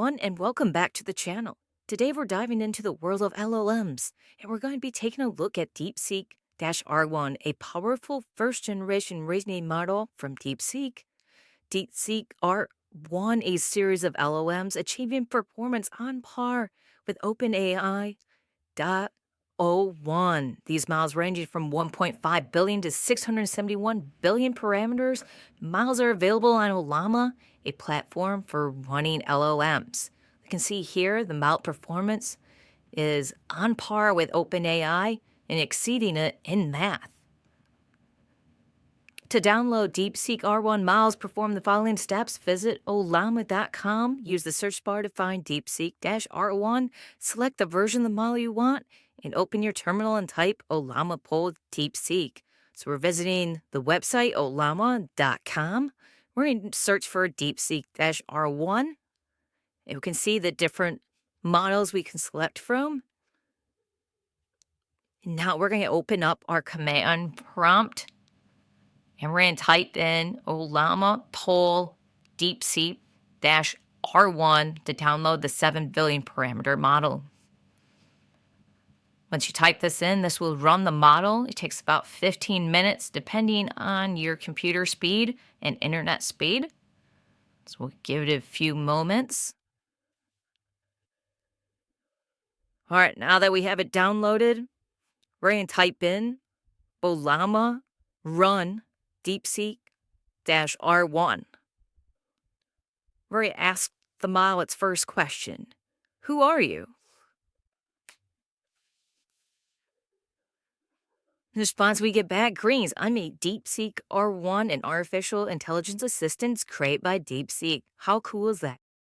everyone, and welcome back to the channel. Today we're diving into the world of LLMs, and we're going to be taking a look at DeepSeek-R1, a powerful first-generation reasoning model from DeepSeek. DeepSeek-R1, a series of LLMs achieving performance on par with OpenAI. .01. These models ranging from 1.5 billion to 671 billion parameters. Models are available on Ollama, a platform for running LLMs. You can see here the model performance is on par with OpenAI and exceeding it in math. To download DeepSeek R1 models, perform the following steps. Visit Ollama.com, use the search bar to find DeepSeek-R1, select the version of the model you want, and open your terminal and type Ollama poll DeepSeek. So we're visiting the website Ollama.com. We're going to search for DeepSeek-R1, and we can see the different models we can select from. Now we're going to open up our command prompt, and we're going to type in Ollama poll DeepSeek-R1 to download the 7 billion parameter model. Once you type this in, this will run the model. It takes about 15 minutes depending on your computer speed and internet speed. So we'll give it a few moments. All right, now that we have it downloaded, we're going to type in Ollama run DeepSeek-R1. We're going to ask the model its first question. Who are you? In response, we get back greens. I'm a DeepSeek R1, an artificial intelligence assistant created by DeepSeek. How cool is that?